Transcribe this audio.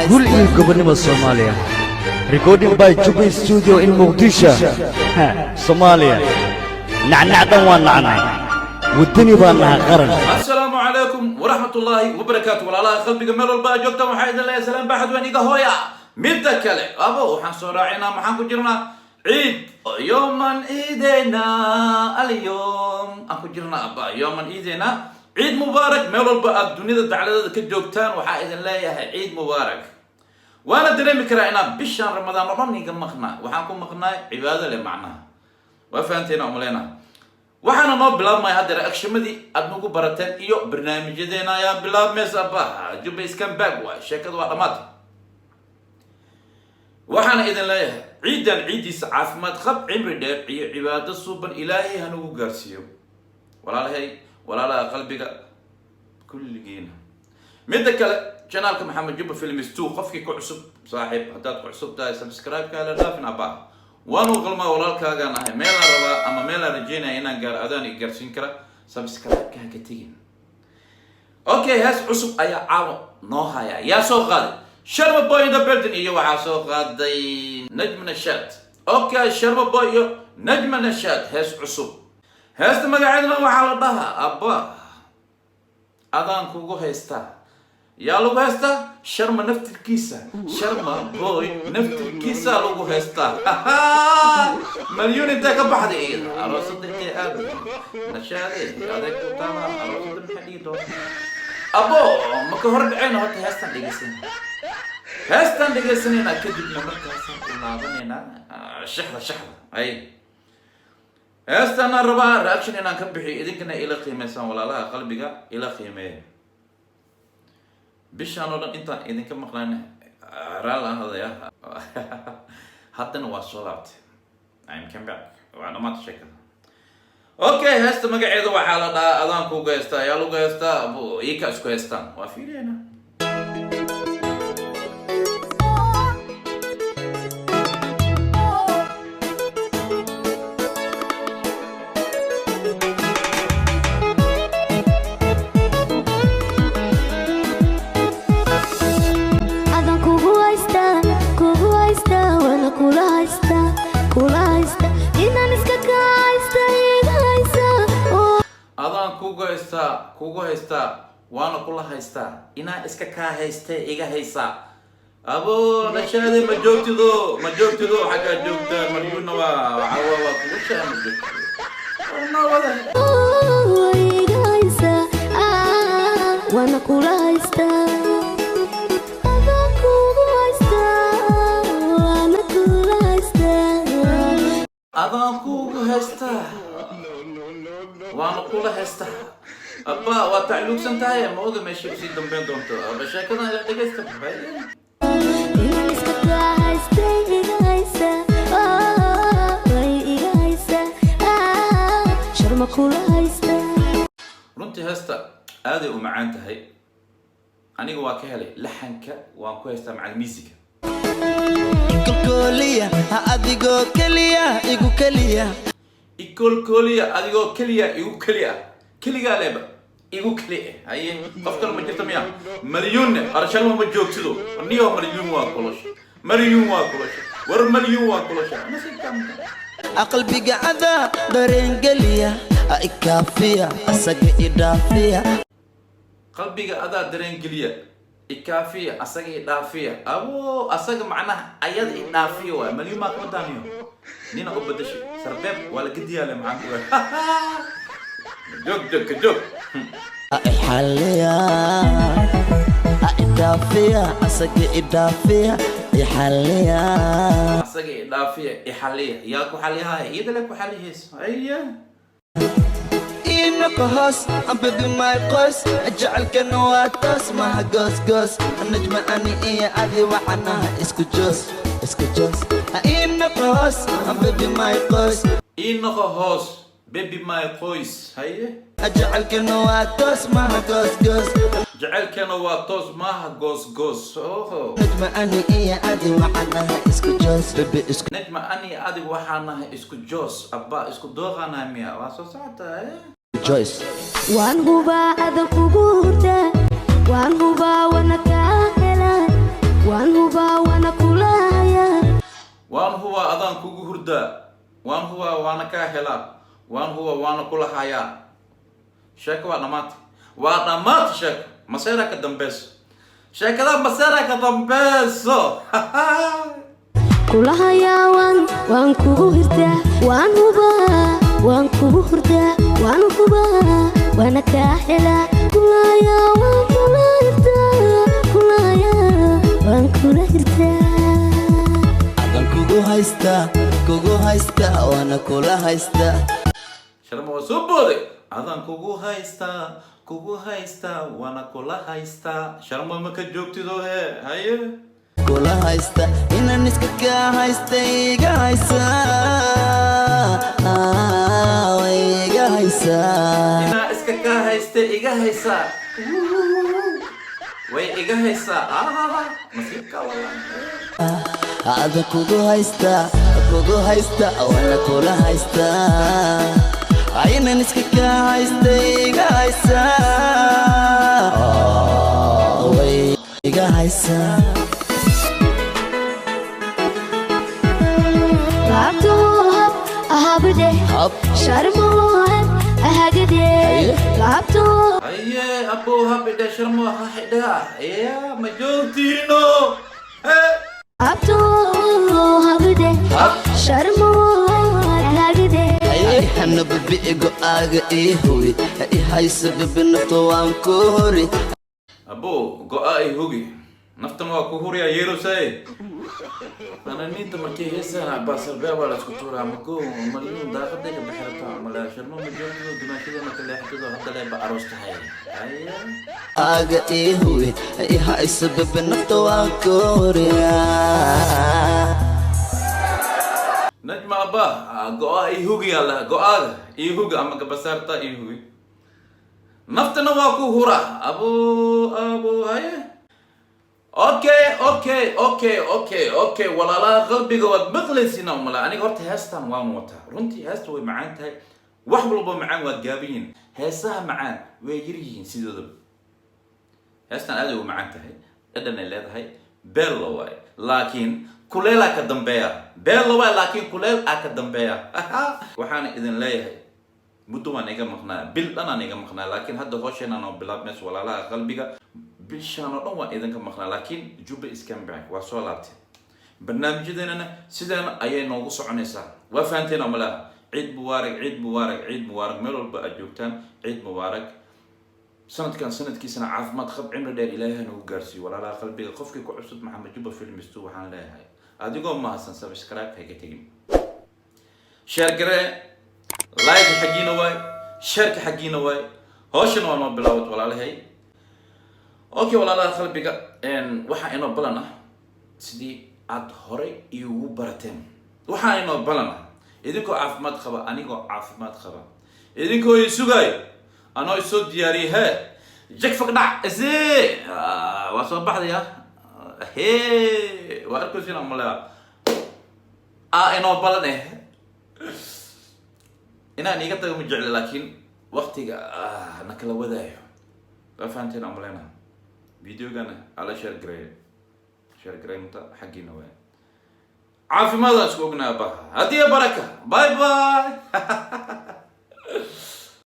كل قبل الصومالية recording by Jubi Studio in Mogadishu Somalia نعنعنا ونعنع والدنيا بانها قرن. السلام عليكم ورحمة الله وبركاته. والله خلبي جمال الباج جبت وحيد الله سلام بحد وين يقهويا مدة كله أبو حنصور راعينا محن كجرنا عيد يوما إيدينا اليوم أكو جرنا أبا يوما إيدينا عيد مبارك مال الباج الدنيا دعالة كجوكتان وحيد الله يا عيد مبارك. وأنا دري مكرائنا بشان رمضان رمضان يقام مخنا وحنكون مخنا عبادة لمعنا وفانتنا أملينا waxaana noo bilaabmay hadda reaction-madii aad nagu barateen iyo barnaamijyadeena ayaa bilaabmaysa Jubi iskan back way sheekadu waa dhamaad. waxaana idin leeyahay ciidan ciidiisa caafimaad qab cimri dheer iyo cibaado suuban ilaahay hanagu gaarsiiyo walaalaha qalbiga kulligiina. midda kale channelka Maxamed Jubi Films 2 qofkii ku cusub saaxiib hadaad ku cusub tahay subscribe ka la dhaafin abaa وأنا أقول ما وراك أنا هاي ميلا روا أما ميلا رجينا هنا جار أذاني جالسين كرا سبسكرايب كهكتين. أوكي هس عصب أيا عاو نوها يا سوق هذا شرب بوي ده بلدن إيوه عسوق هذا نجم نشاط. أوكي شرب بوي نجم نشاط هس عصب هس ما قاعدنا وعلى ضها أبا أذان كوجو هستا يا لو هستا شرم نفت الكيسة شرم بوي نفت الكيسة لو هستا مليون انت كبحد ايه عروس الدنيا ابد نشادي هذاك تمام عروس الحديد ابو ما كهرب عينه هات هستا دقيسن انا كدبنا مركز ونعطينا شحره اي هستا انا ربا رياكشن انا كبحي اذن كنا الى قيمه ولا لا قلبي الى قيمه بيشان ولا انت اذا كم مقلنا رالا هذا يا حتى نواصلات I'm come back وانا ما تشكل. اوكي هسه ما قاعد وحاله اذان كو غيستا يا لو غيستا ابو يكاس كويستا وافينا kugu haysta waana kula haysta ina iska ka hayste iga haysa abo nashaade ma joogtido xaga joogta mariyuna waa kugu shaamay ona wada iga haysa waana kula haysta adan kugu haysta وانا كلها هستا أبا وتعلق سنتايا ما هو ماشي بسيط دمبين دونتو أبا شاكنا إلى دقيقة باين شرم كلها هستا رنتي هستا هذه ومعانتها هي أنا جوا كهلي لحنك وأنكو هستا مع الميوزك كلية هذه جو كلية إيجو كلية يقول كلية أديكو كلية يقول كلية لعبة يقول كلية هاي أفكر ما جبت مياه مليون أرشان ما بجوك تلو نيو مليون واكلش ور مليون واكلش أنا سيكمل قلبي قاعدة دارين قلية إكافية أسق إضافية قلبي قاعدة دارين قلية إكافية أسق إضافية أبو أسق معناه أياد إضافية مليون ما كنت تانيو نينا أبدا شيء سرباب ولا قديا اللي معاك جوك إحالية إضافية أسق إضافية إحالية أسق إضافية إحالية ياكو حاليها يدلك وحاليهس أيه إنك هوس أم بيبي ماي قوس أجعل كنواتوس ما قوس النجم أني إيه أذي وعناها إسكو جوس إنك هوس أم بيبي ماي قوس بيبي ماي قوس هاي أجعل كنواتوس ما قوس جعل كنواتوس ما قوس أوه نجم أني إيه أذي وعناها إسكو جوس بيبي إسكو نجم أني أذي وعناها إسكو جوس أبا إسكو دوغانا ميا واسو ساعتها جويس وان هو بعد كوغورتا وان هو با ونكا waan hubaa waana kulaya waan huwa adaan kugu hurdaa waan huwa waana kaa helaa waan huwa waana kula hayaa sheeko waa dhamaat sheeko maseera ka dambayso sheekada maseera ka dambayso kulaya waan kugu hirtaa waan hubaa waan kugu hurdaa waan hubaa waana kaa helaa kulaya waan kula hirtaa kulaya waan kula hirtaa adan kugu haysta waana kula haysta sharma waa soo booday adaan kugu haysta waana kula haysta sharma ma ka joogtido haye kula haysta inaan iska kaa haysta iga haysa iga haysa inaa iska kaa haysta iga haysa way iga haysaa nasiibka walaa adan kugu haysta waana kula haysta inaan iska kaa haysta iga haysa way iga haysa hab sharmohan ahagade laabto aye abo habide sharmo hahida ya ma joogtiino abto habde sharmohan ahagade hana bibigo aga ihuwi haysa bibinafto waan ku hori abo go'a ihugi naftan waa ku huriya yeerosay أنا markii heesana baasarbe wala isku tuura mago malin daaqadayga bixirta mala sharmo ma joogto dumaashadana kale xigto hadda leeba aroos tahay ayya aga ihuwi haysa bibinafto waan ku horiya najma aba go'a ihugi alla go'aga ihugi ama gabasarta ihugi naftana waa ku hura abo ayya اوكي ولا لا قلبي قد مخلصين ولا انا قلت هاستان وان وتا رنتي هاست وي معان تاي wax walba macaan waa gaabiyeen heesaha macaan way yirihiin sidooda heestan aad u macaan tahay adan ay leedahay bello way laakiin kuleel ka dambeeya bello way laakiin kuleel ka dambeeya waxaan idin leeyahay muddo waan iga maqnaa bil dhan iga maqnaa laakiin hadda hooshayna noo bilaabmayso walaalaha qalbiga بالشان الله إذا كان مخنا لكن جوب إسكان بعك وصلات برنامج جدنا سيدنا أيه نوقص عنيسا وفانتنا ملا عيد مبارك ملول بأجوبتان عيد مبارك سنة كان سنة كي سنة عاف ما تخب عمر دار إلهي نوقرسي ولا لا قلبي قفك كعصد محمد جوب فيلم استوى حان لا هاي هذه قوم ما حسن سبسكرايب هيك تجيب شير قرأ لايك حقينا واي شارك حقينا واي هوشنا وما بلاوت ولا هاي اوكي ولا لا قلبيga waxa ino balana sidii aad hore igu barateen waxa ino balana idinko caafimaad qaba anigo caafimaad qaba idinko isugay ano iso diyaariye jak faqda isi waa soo baxdaya waa arko sina mala ino balane inaan iga tago ma jecel laakiin waqtiga na kala wadaayo fahanteen amalena فيديو كان على شير جراي متى حقنا وين عافي ماذا اسكوقنا بها هذه بركة باي باي